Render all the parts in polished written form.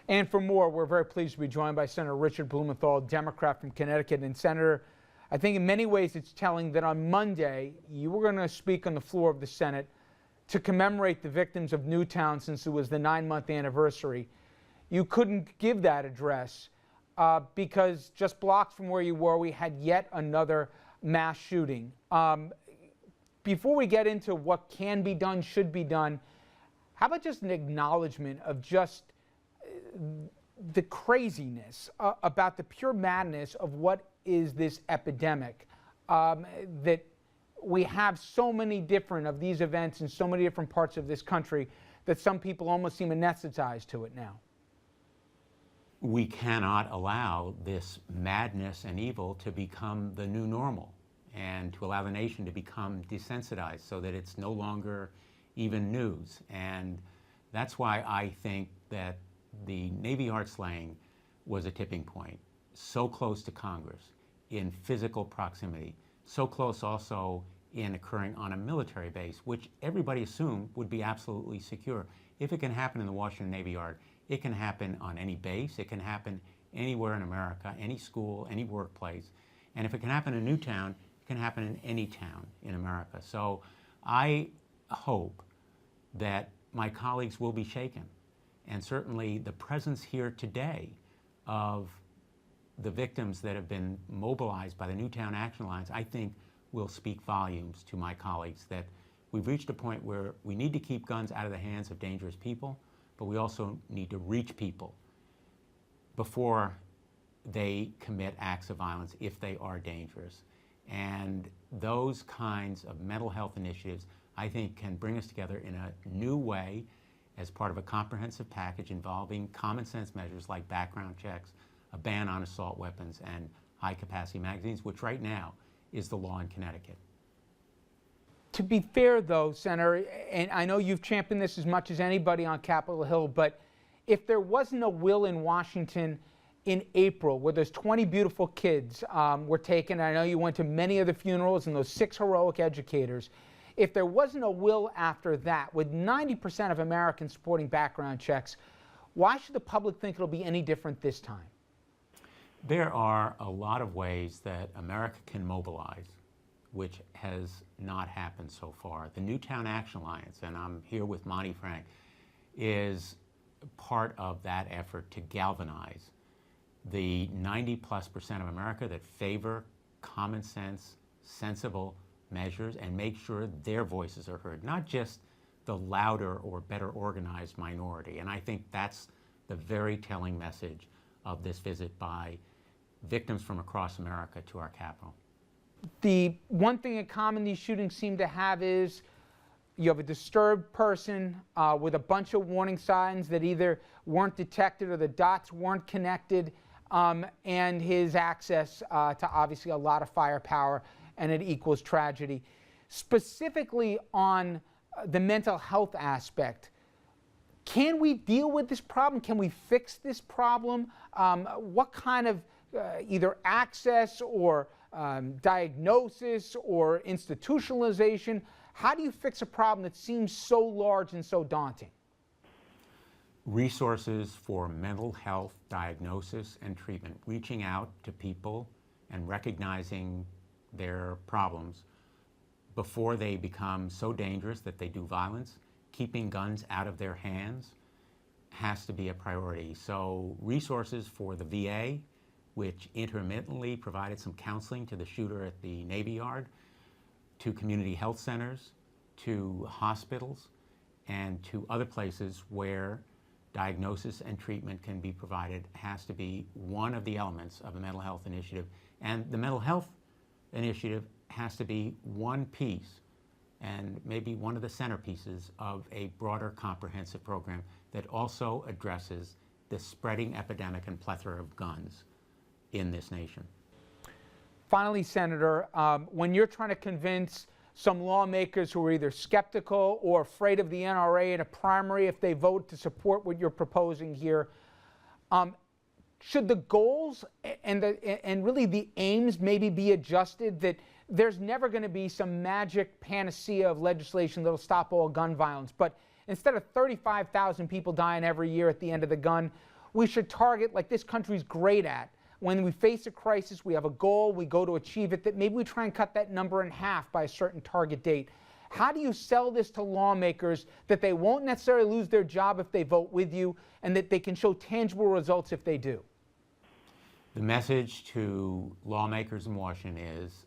And for more, we're very pleased to be joined by Senator Richard Blumenthal, Democrat from Connecticut. And Senator, I think in many ways it's telling that on Monday you were going to speak on the floor of the Senate to commemorate the victims of Newtown since it was the 9-month anniversary. You couldn't give that address because just blocks from where you were, we had yet another mass shooting. Before we get into what can be done, should be done, how about just an acknowledgement of just the craziness about the pure madness of what is this epidemic, that we have so many different of these events in so many different parts of this country that some people almost seem anesthetized to it now. We cannot allow this madness and evil to become the new normal and to allow the nation to become desensitized so that it's no longer even news. And that's why I think that the Navy Yard slaying was a tipping point, so close to Congress in physical proximity, so close also in occurring on a military base, which everybody assumed would be absolutely secure. If it can happen in the Washington Navy Yard, it can happen on any base, it can happen anywhere in America, any school, any workplace. And if it can happen in Newtown, it can happen in any town in America. So I hope that my colleagues will be shaken. And certainly the presence here today of the victims that have been mobilized by the Newtown Action Alliance, I think will speak volumes to my colleagues that we've reached a point where we need to keep guns out of the hands of dangerous people, but we also need to reach people before they commit acts of violence if they are dangerous. And those kinds of mental health initiatives, I think, can bring us together in a new way as part of a comprehensive package involving common sense measures like background checks, a ban on assault weapons, and high-capacity magazines, which right now is the law in Connecticut. To be fair, though, Senator, and I know you've championed this as much as anybody on Capitol Hill, but if there wasn't a will in Washington in April where those 20 beautiful kids were taken, I know you went to many of the funerals and those 6 heroic educators, if there wasn't a will after that, with 90% of Americans supporting background checks, why should the public think it'll be any different this time? There are a lot of ways that America can mobilize, which has not happened so far. The Newtown Action Alliance, and I'm here with Monty Frank, is part of that effort to galvanize the 90+% of America that favor common sense, sensible measures and make sure their voices are heard, not just the louder or better organized minority. And I think that's the very telling message of this visit by victims from across America to our capital. The one thing in common these shootings seem to have is you have a disturbed person with a bunch of warning signs that either weren't detected or the dots weren't connected, and his access to obviously a lot of firepower, and it equals tragedy. Specifically on the mental health aspect, can we deal with this problem? Can we fix this problem? What kind of either access or diagnosis or institutionalization, how do you fix a problem that seems so large and so daunting? Resources for mental health diagnosis and treatment, reaching out to people and recognizing their problems before they become so dangerous that they do violence, keeping guns out of their hands has to be a priority. So resources for the VA, which intermittently provided some counseling to the shooter at the Navy Yard, to community health centers, to hospitals, and to other places where diagnosis and treatment can be provided, has to be one of the elements of a mental health initiative. And the mental health initiative has to be one piece and maybe one of the centerpieces of a broader comprehensive program that also addresses the spreading epidemic and plethora of guns in this nation. Finally, Senator, when you're trying to convince some lawmakers who are either skeptical or afraid of the NRA in a primary if they vote to support what you're proposing here, should the goals and really the aims maybe be adjusted, that there's never going to be some magic panacea of legislation that'll stop all gun violence, but instead of 35,000 people dying every year at the end of the gun, we should target, like this country's great at. When we face a crisis, we have a goal, we go to achieve it, that maybe we try and cut that number in half by a certain target date. How do you sell this to lawmakers that they won't necessarily lose their job if they vote with you, and that they can show tangible results if they do? The message to lawmakers in Washington is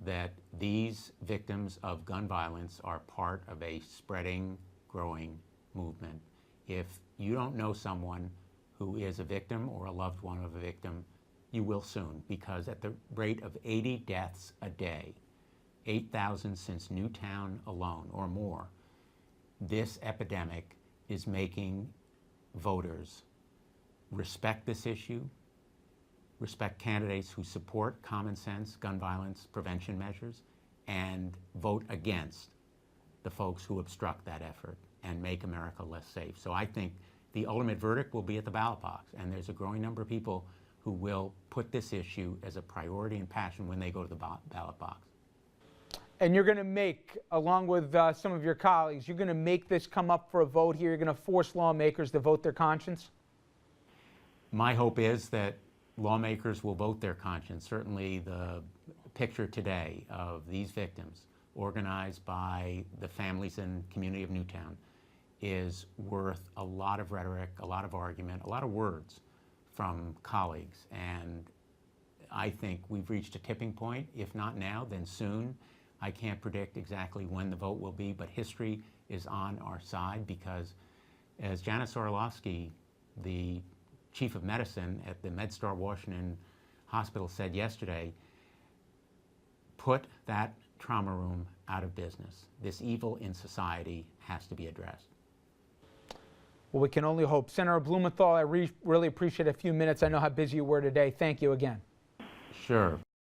that these victims of gun violence are part of a spreading, growing movement. If you don't know someone who is a victim or a loved one of a victim, you will soon, because at the rate of 80 deaths a day, 8,000 since Newtown alone or more, this epidemic is making voters respect this issue, respect candidates who support common sense gun violence prevention measures, and vote against the folks who obstruct that effort and make America less safe. So I think the ultimate verdict will be at the ballot box, and there's a growing number of people who will put this issue as a priority and passion when they go to the ballot box. And you're going to make, along with some of your colleagues, you're going to make this come up for a vote here? You're going to force lawmakers to vote their conscience? My hope is that lawmakers will vote their conscience. Certainly the picture today of these victims, organized by the families and community of Newtown, is worth a lot of rhetoric, a lot of argument, a lot of words from colleagues. And I think we've reached a tipping point. If not now, then soon. I can't predict exactly when the vote will be, but history is on our side, because as Janice Orlowski, the chief of medicine at the MedStar Washington Hospital, said yesterday, put that trauma room out of business. This evil in society has to be addressed. Well, we can only hope. Senator Blumenthal, I really appreciate a few minutes. I know how busy you were today. Thank you again. Sure.